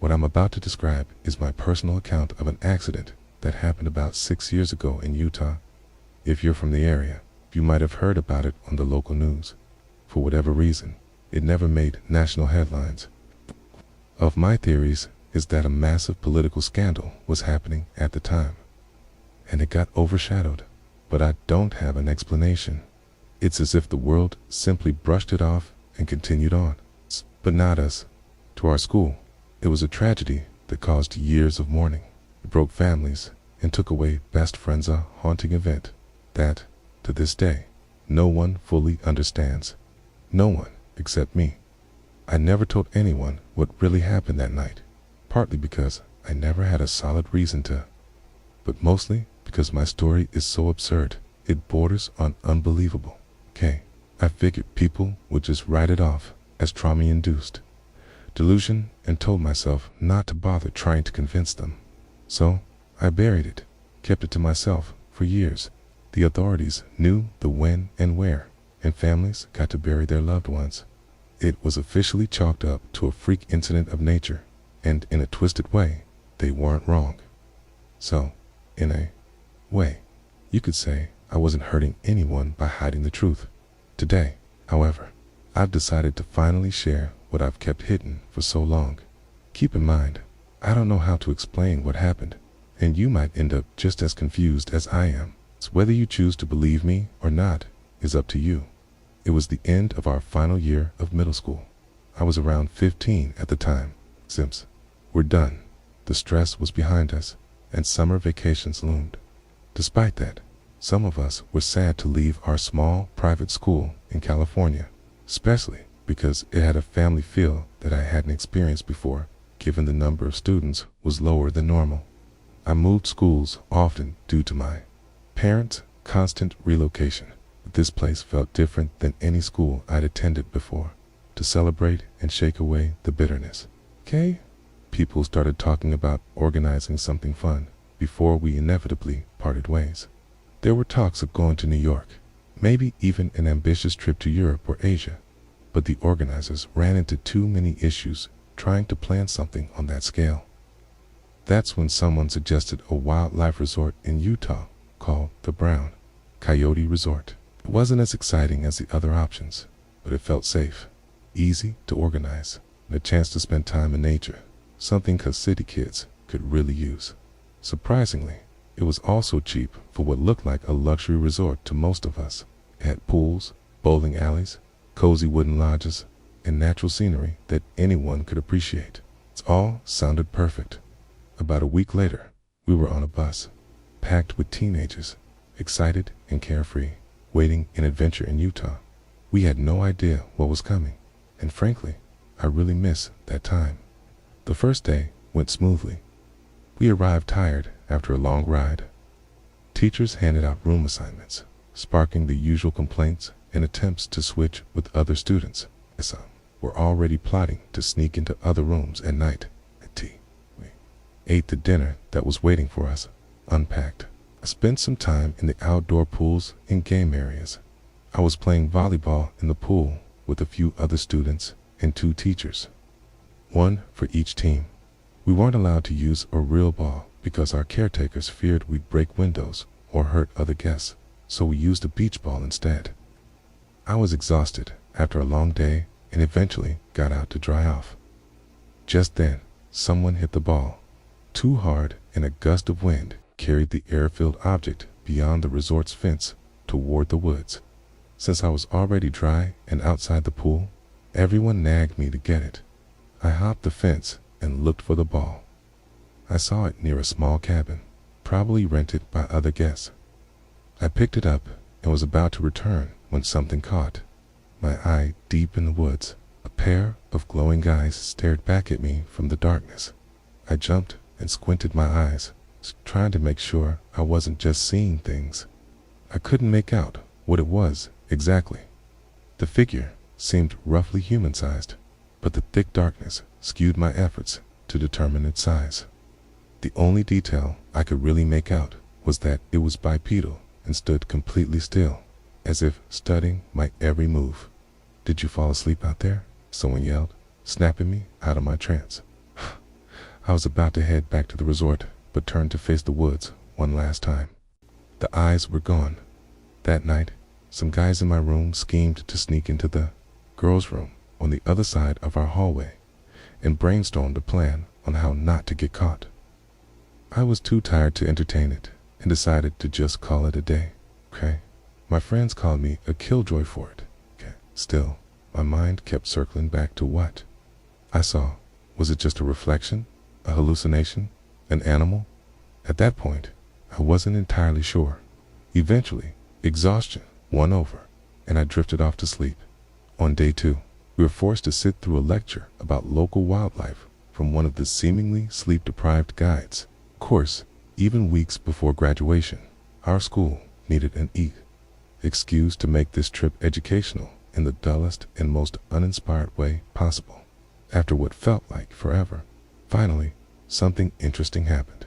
What I'm about to describe is my personal account of an accident that happened about 6 years ago in Utah. If you're from the area, you might have heard about it on the local news. For whatever reason, it never made national headlines. Of my theories is that a massive political scandal was happening at the time, and it got overshadowed, but I don't have an explanation. It's as if the world simply brushed it off and continued on. But not us. To our school, it was a tragedy that caused years of mourning. It broke families and took away best friends, a haunting event that, to this day, no one fully understands. No one except me. I never told anyone what really happened that night, partly because I never had a solid reason to, but mostly because my story is so absurd, it borders on unbelievable. I figured people would just write it off as trauma-induced delusion and told myself not to bother trying to convince them. So I buried it, kept it to myself for years. The authorities knew the when and where, and families got to bury their loved ones. It was officially chalked up to a freak incident of nature, and in a twisted way, they weren't wrong. So, in a way, you could say I wasn't hurting anyone by hiding the truth. Today, however, I've decided to finally share what I've kept hidden for so long. Keep in mind, I don't know how to explain what happened, and you might end up just as confused as I am. So whether you choose to believe me or not is up to you. It was the end of our final year of middle school. I was around 15 at the time. Sims, we're done. The stress was behind us, and summer vacations loomed. Despite that, some of us were sad to leave our small private school in California, especially because it had a family feel that I hadn't experienced before, given the number of students was lower than normal. I moved schools often due to my parents' constant relocation. This place felt different than any school I'd attended before. To celebrate and shake away the bitterness, people started talking about organizing something fun before we inevitably parted ways. There were talks of going to New York, maybe even an ambitious trip to Europe or Asia, but the organizers ran into too many issues trying to plan something on that scale. That's when someone suggested a wildlife resort in Utah called the Brown Coyote Resort. It wasn't as exciting as the other options, but it felt safe, easy to organize, and a chance to spend time in nature, something us city kids could really use. Surprisingly, it was also cheap for what looked like a luxury resort to most of us. It had pools, bowling alleys, cozy wooden lodges, and natural scenery that anyone could appreciate. It all sounded perfect. About a week later, we were on a bus, packed with teenagers, excited and carefree, waiting an adventure in Utah. We had no idea what was coming, and frankly, I really miss that time. The first day went smoothly. We arrived tired after a long ride. Teachers handed out room assignments, sparking the usual complaints and attempts to switch with other students. Some were already plotting to sneak into other rooms at night. At tea, we ate the dinner that was waiting for us, unpacked. I spent some time in the outdoor pools and game areas. I was playing volleyball in the pool with a few other students and 2 teachers, one for each team. We weren't allowed to use a real ball because our caretakers feared we'd break windows or hurt other guests, so we used a beach ball instead. I was exhausted after a long day and eventually got out to dry off. Just then, someone hit the ball too hard, and a gust of wind carried the air-filled object beyond the resort's fence toward the woods. Since I was already dry and outside the pool, everyone nagged me to get it. I hopped the fence and looked for the ball. I saw it near a small cabin, probably rented by other guests. I picked it up and was about to return when something caught my eye deep in the woods. A pair of glowing eyes stared back at me from the darkness. I jumped and squinted my eyes, trying to make sure I wasn't just seeing things. I couldn't make out what it was exactly. The figure seemed roughly human-sized, but the thick darkness skewed my efforts to determine its size. The only detail I could really make out was that it was bipedal and stood completely still, as if studying my every move. "Did you fall asleep out there?" someone yelled, snapping me out of my trance. I was about to head back to the resort, but turned to face the woods one last time. The eyes were gone. That night, some guys in my room schemed to sneak into the girls' room on the other side of our hallway and brainstormed a plan on how not to get caught. I was too tired to entertain it and decided to just call it a day. Okay? My friends called me a killjoy for it. Okay? Still, my mind kept circling back to what I saw. Was it just a reflection? A hallucination? An animal? At that point, I wasn't entirely sure. Eventually, exhaustion won over, and I drifted off to sleep. On day 2, we were forced to sit through a lecture about local wildlife from one of the seemingly sleep-deprived guides. Of course, even weeks before graduation, our school needed an excuse to make this trip educational in the dullest and most uninspired way possible. After what felt like forever, finally, something interesting happened.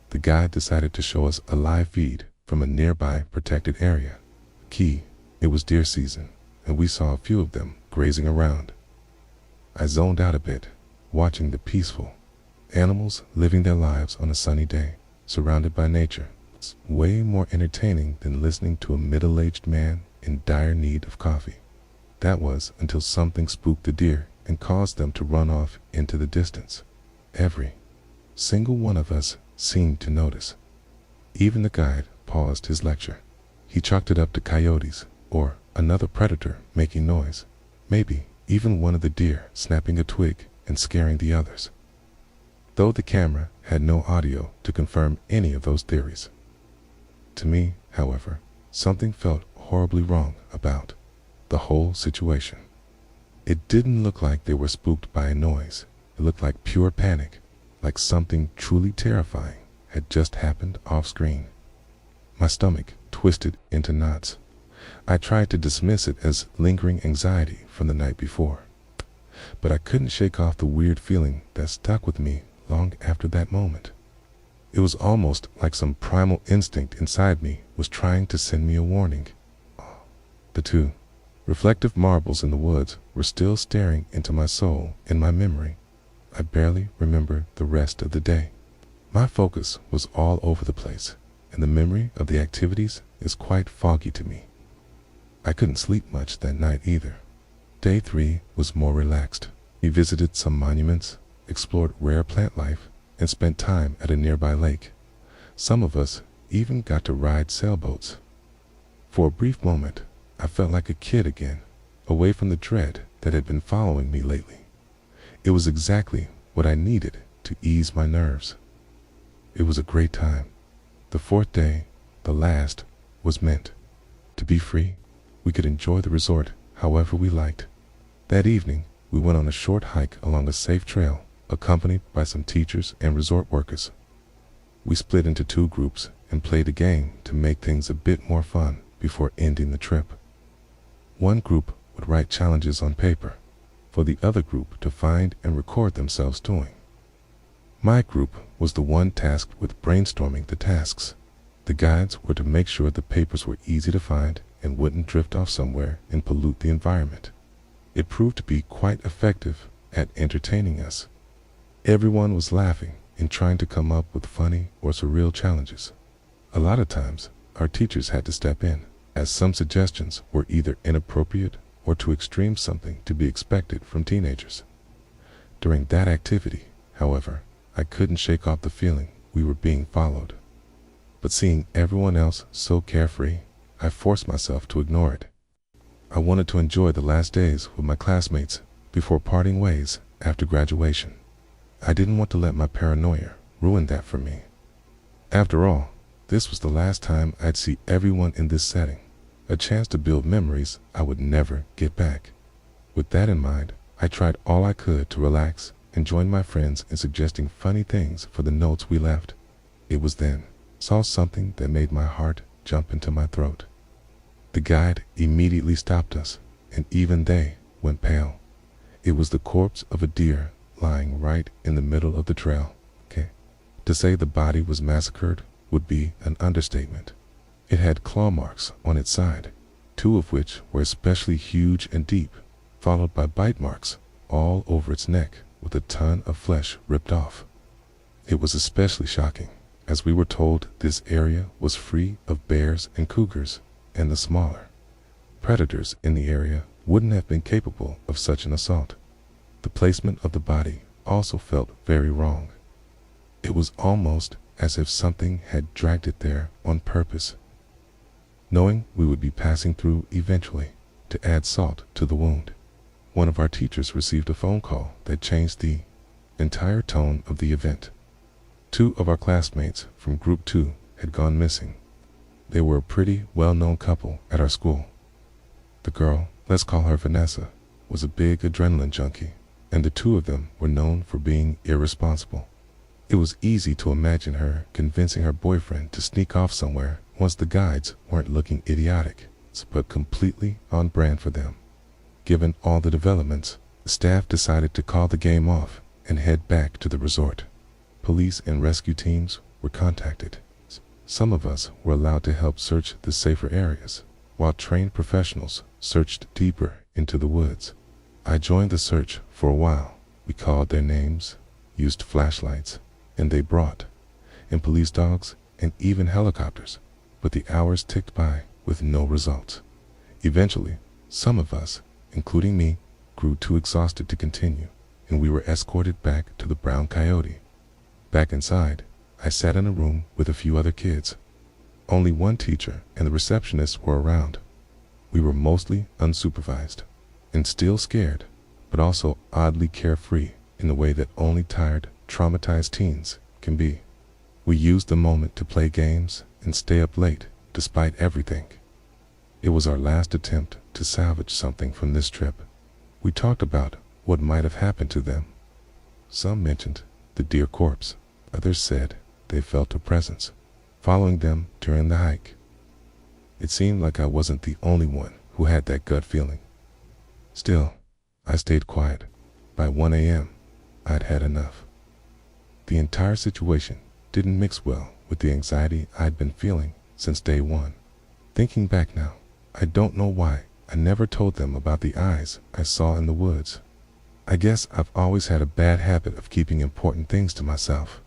The guide decided to show us a live feed from a nearby protected area. Key, it was deer season, and we saw a few of them grazing around. I zoned out a bit, watching the peaceful animals living their lives on a sunny day, surrounded by nature. It's way more entertaining than listening to a middle-aged man in dire need of coffee. That was until something spooked the deer and caused them to run off into the distance. Every single one of us seemed to notice. Even the guide paused his lecture. He chalked it up to coyotes or another predator making noise, maybe even one of the deer snapping a twig and scaring the others. Though the camera had no audio to confirm any of those theories. To me, however, something felt horribly wrong about the whole situation. It didn't look like they were spooked by a noise. It looked like pure panic, like something truly terrifying had just happened off-screen. My stomach twisted into knots. I tried to dismiss it as lingering anxiety from the night before, but I couldn't shake off the weird feeling that stuck with me long after that moment. It was almost like some primal instinct inside me was trying to send me a warning. The 2 reflective marbles in the woods were still staring into my soul and my memory. I barely remember the rest of the day. My focus was all over the place, and the memory of the activities is quite foggy to me. I couldn't sleep much that night either. Day 3 was more relaxed. We visited some monuments, explored rare plant life, and spent time at a nearby lake. Some of us even got to ride sailboats. For a brief moment, I felt like a kid again, away from the dread that had been following me lately. It was exactly what I needed to ease my nerves. It was a great time. The 4th day, the last, was meant to be free. We could enjoy the resort however we liked. That evening, we went on a short hike along a safe trail, accompanied by some teachers and resort workers. We split into 2 groups and played a game to make things a bit more fun before ending the trip. One group would write challenges on paper, for the other group to find and record themselves doing. My group was the one tasked with brainstorming the tasks. The guides were to make sure the papers were easy to find and wouldn't drift off somewhere and pollute the environment. It proved to be quite effective at entertaining us. Everyone was laughing and trying to come up with funny or surreal challenges. A lot of times, our teachers had to step in, as some suggestions were either inappropriate or too extreme, something to be expected from teenagers. During that activity, however, I couldn't shake off the feeling we were being followed. But seeing everyone else so carefree, I forced myself to ignore it. I wanted to enjoy the last days with my classmates before parting ways after graduation. I didn't want to let my paranoia ruin that for me. After all, this was the last time I'd see everyone in this setting, a chance to build memories I would never get back. With that in mind, I tried all I could to relax and join my friends in suggesting funny things for the notes we left. It was then I saw something that made my heart jump into my throat. The guide immediately stopped us, and even they went pale. It was the corpse of a deer lying right in the middle of the trail. To say the body was massacred would be an understatement. It had claw marks on its side, 2 of which were especially huge and deep, followed by bite marks all over its neck. with a ton of flesh ripped off. It was especially shocking, as we were told this area was free of bears and cougars, and the smaller predators in the area wouldn't have been capable of such an assault. The placement of the body also felt very wrong. It was almost as if something had dragged it there on purpose, knowing we would be passing through eventually to add salt to the wound. One of our teachers received a phone call that changed the entire tone of the event. 2 of our classmates from Group 2 had gone missing. They were a pretty well-known couple at our school. The girl, let's call her Vanessa, was a big adrenaline junkie, and the 2 of them were known for being irresponsible. It was easy to imagine her convincing her boyfriend to sneak off somewhere once the guides weren't looking idiotic, but completely on brand for them. Given all the developments, the staff decided to call the game off and head back to the resort. Police and rescue teams were contacted. Some of us were allowed to help search the safer areas, while trained professionals searched deeper into the woods. I joined the search for a while. We called their names, used flashlights, and they brought in police dogs and even helicopters, but the hours ticked by with no results. Eventually, some of us, including me, grew too exhausted to continue, and we were escorted back to the Brown Coyote. Back inside, I sat in a room with a few other kids. Only one teacher and the receptionist were around. We were mostly unsupervised, and still scared, but also oddly carefree in the way that only tired, traumatized teens can be. We used the moment to play games and stay up late despite everything. It was our last attempt to salvage something from this trip. We talked about what might have happened to them. Some mentioned the deer corpse. Others said they felt a presence following them during the hike. It seemed like I wasn't the only one who had that gut feeling. Still, I stayed quiet. By 1 a.m., I'd had enough. The entire situation didn't mix well with the anxiety I'd been feeling since day one. Thinking back now, I don't know why I never told them about the eyes I saw in the woods. I guess I've always had a bad habit of keeping important things to myself.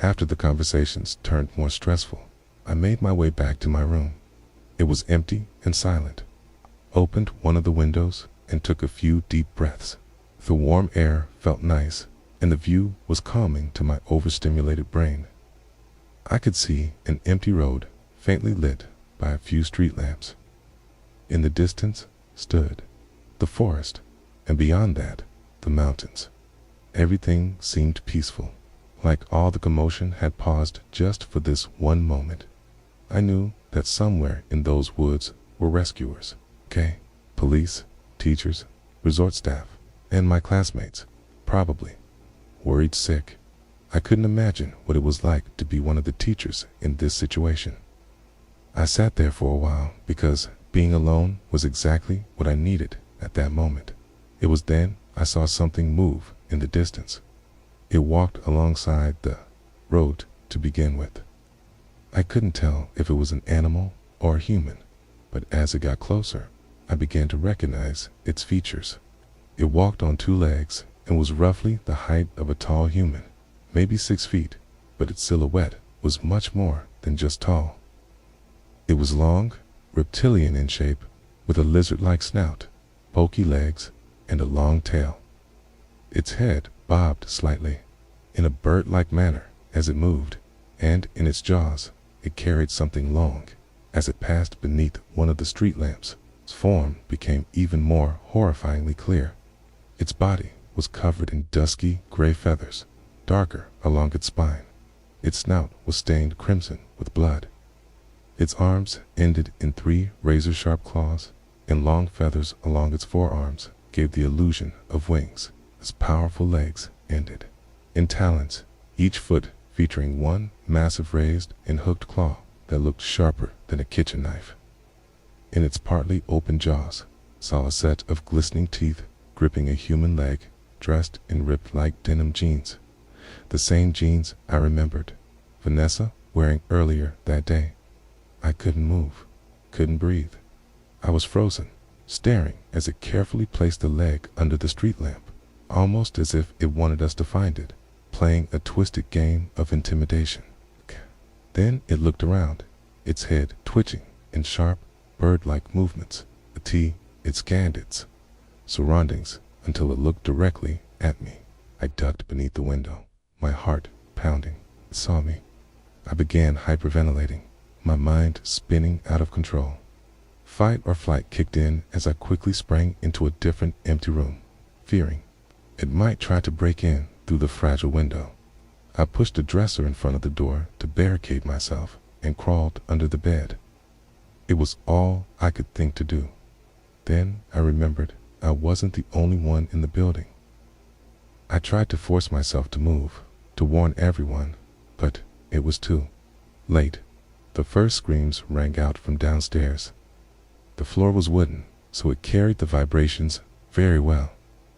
After the conversations turned more stressful, I made my way back to my room. It was empty and silent. Opened one of the windows and took a few deep breaths. The warm air felt nice, and the view was calming to my overstimulated brain. I could see an empty road, faintly lit by a few street lamps. In the distance stood the forest, and beyond that, the mountains. Everything seemed peaceful, like all the commotion had paused just for this one moment. I knew that somewhere in those woods were rescuers, police, teachers, resort staff, and my classmates, probably worried sick. I couldn't imagine what it was like to be one of the teachers in this situation. I sat there for a while because being alone was exactly what I needed at that moment. It was then I saw something move in the distance. It walked alongside the road to begin with. I couldn't tell if it was an animal or a human, but as it got closer, I began to recognize its features. It walked on 2 legs and was roughly the height of a tall human, maybe 6 feet, but its silhouette was much more than just tall. It was long, reptilian in shape, with a lizard-like snout, pokey legs, and a long tail. Its head bobbed slightly, in a bird-like manner as it moved, and in its jaws it carried something long. As it passed beneath one of the street lamps, its form became even more horrifyingly clear. Its body was covered in dusky gray feathers, darker along its spine. Its snout was stained crimson with blood. Its arms ended in 3 razor-sharp claws, and long feathers along its forearms gave the illusion of wings. Its powerful legs ended in talons, each foot featuring 1 massive raised and hooked claw that looked sharper than a kitchen knife. In its partly open jaws, saw a set of glistening teeth gripping a human leg dressed in ripped-like denim jeans, the same jeans I remembered Vanessa wearing earlier that day. I couldn't move, couldn't breathe. I was frozen, staring as it carefully placed the leg under the street lamp, almost as if it wanted us to find it, playing a twisted game of intimidation. Then it looked around, its head twitching in sharp, bird-like movements. It scanned its surroundings until it looked directly at me. I ducked beneath the window, my heart pounding. It saw me. I began hyperventilating, my mind spinning out of control. Fight or flight kicked in as I quickly sprang into a different empty room, fearing it might try to break in through the fragile window. I pushed a dresser in front of the door to barricade myself and crawled under the bed. It was all I could think to do. Then I remembered I wasn't the only one in the building. I tried to force myself to move, to warn everyone, but it was too late. The first screams rang out from downstairs. The floor was wooden, so it carried the vibrations very well,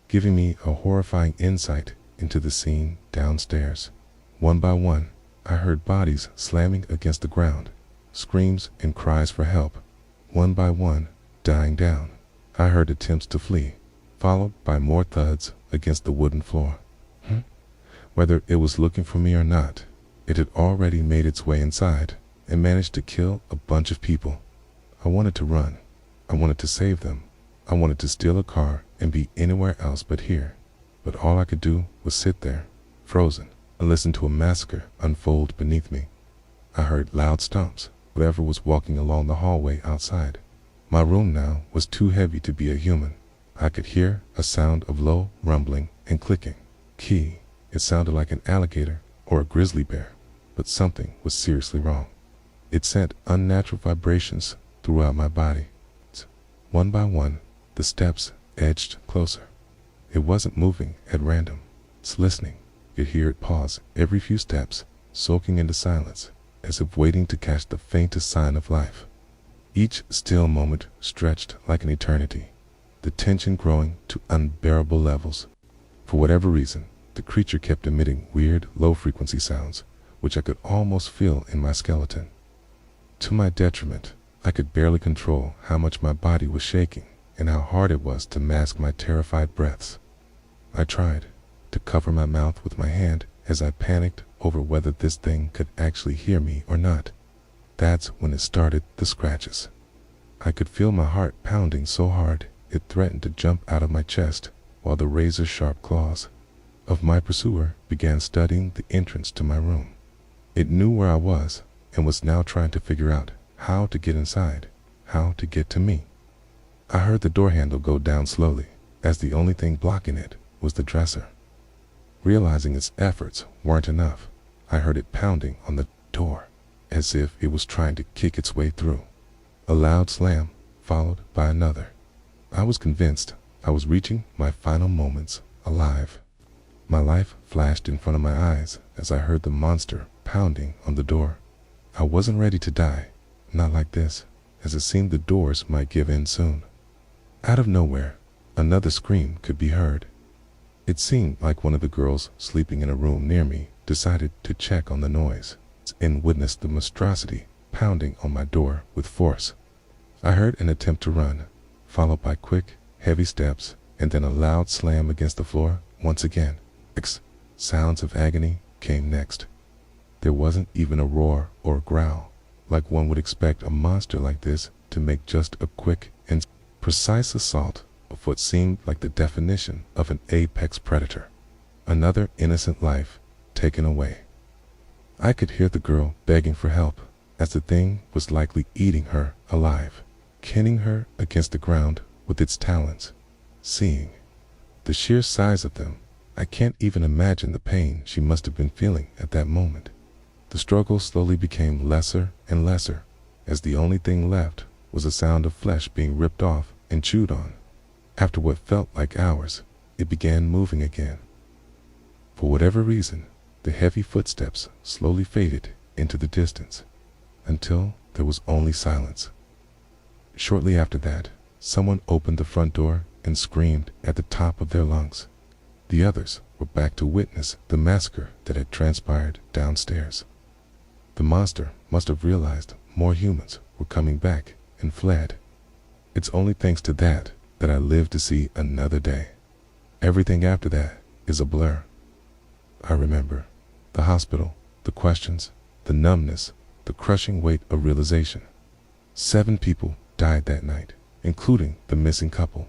giving me a horrifying insight into the scene downstairs. One by one, I heard bodies slamming against the ground, screams and cries for help, one by one, dying down. I heard attempts to flee, followed by more thuds against the wooden floor. Whether it was looking for me or not, it had already made its way inside and managed to kill a bunch of people. I wanted to run. I wanted to save them. I wanted to steal a car and be anywhere else but here. But all I could do was sit there, frozen, and listen to a massacre unfold beneath me. I heard loud stomps, whatever was walking along the hallway outside. My room now was too heavy to be a human. I could hear a sound of low rumbling and clicking. It sounded like an alligator or a grizzly bear, but something was seriously wrong. It sent unnatural vibrations throughout my body. One by one, the steps edged closer. It wasn't moving at random. It's listening. You could hear it pause every few steps, soaking into silence, as if waiting to catch the faintest sign of life. Each still moment stretched like an eternity, the tension growing to unbearable levels. For whatever reason, the creature kept emitting weird, low-frequency sounds, which I could almost feel in my skeleton. To my detriment, I could barely control how much my body was shaking and how hard it was to mask my terrified breaths. I tried to cover my mouth with my hand as I panicked over whether this thing could actually hear me or not. That's when it started the scratches. I could feel my heart pounding so hard it threatened to jump out of my chest, while the razor-sharp claws of my pursuer began studying the entrance to my room. It knew where I was and was now trying to figure out how to get inside, how to get to me. I heard the door handle go down slowly, as the only thing blocking it was the dresser. Realizing its efforts weren't enough, I heard it pounding on the door, as if it was trying to kick its way through. A loud slam, followed by another. I was convinced I was reaching my final moments alive. My life flashed in front of my eyes as I heard the monster pounding on the door. I wasn't ready to die, not like this, as it seemed the doors might give in soon. Out of nowhere, another scream could be heard. It seemed like one of the girls sleeping in a room near me decided to check on the noise and witnessed the monstrosity pounding on my door with force. I heard an attempt to run, followed by quick, heavy steps, and then a loud slam against the floor once again. Sounds of agony came next. There wasn't even a roar or a growl, like one would expect a monster like this to make just a quick and precise assault of what seemed like the definition of an apex predator. Another innocent life taken away. I could hear the girl begging for help, as the thing was likely eating her alive, pinning her against the ground with its talons. Seeing the sheer size of them, I can't even imagine the pain she must have been feeling at that moment. The struggle slowly became lesser and lesser, as the only thing left was the sound of flesh being ripped off and chewed on. After what felt like hours, it began moving again. For whatever reason, the heavy footsteps slowly faded into the distance, until there was only silence. Shortly after that, someone opened the front door and screamed at the top of their lungs. The others were back to witness the massacre that had transpired downstairs. The monster must have realized more humans were coming back and fled. It's only thanks to that I lived to see another day. Everything after that is a blur. I remember the hospital, the questions, the numbness, the crushing weight of realization. 7 people died that night, including the missing couple.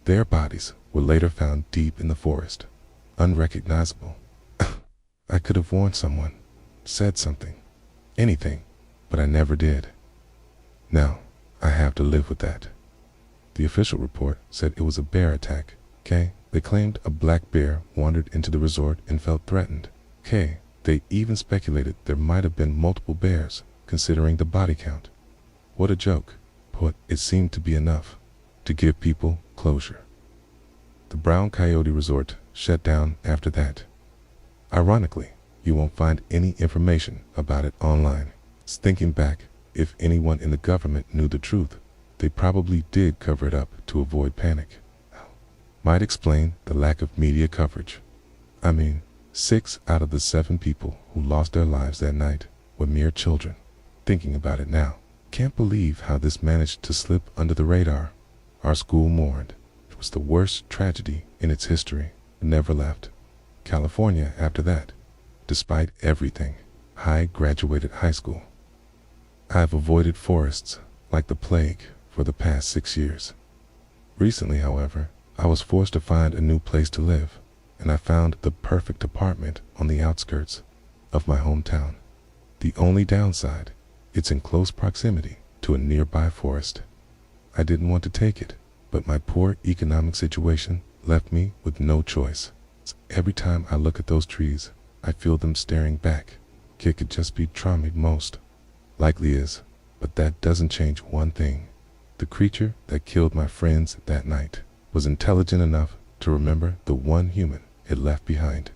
Their bodies were later found deep in the forest, unrecognizable. I could have warned someone, said something, anything, but I never did. Now, I have to live with that. The official report said it was a bear attack. They claimed a black bear wandered into the resort and felt threatened. They even speculated there might have been multiple bears, considering the body count. What a joke, but it seemed to be enough to give people closure. The Brown Coyote Resort shut down after that. Ironically, you won't find any information about it online. Thinking back, if anyone in the government knew the truth, they probably did cover it up to avoid panic. Might explain the lack of media coverage. 6 out of the 7 people who lost their lives that night were mere children. Thinking about it now, can't believe how this managed to slip under the radar. Our school mourned. It was the worst tragedy in its history. Never left California after that. Despite everything, I graduated high school. I've avoided forests like the plague for the past 6 years. Recently, however, I was forced to find a new place to live, and I found the perfect apartment on the outskirts of my hometown. The only downside, it's in close proximity to a nearby forest. I didn't want to take it, but my poor economic situation left me with no choice. Every time I look at those trees, I feel them staring back. Kid could just be traumatized most. Likely is, but that doesn't change one thing. The creature that killed my friends that night was intelligent enough to remember the one human it left behind.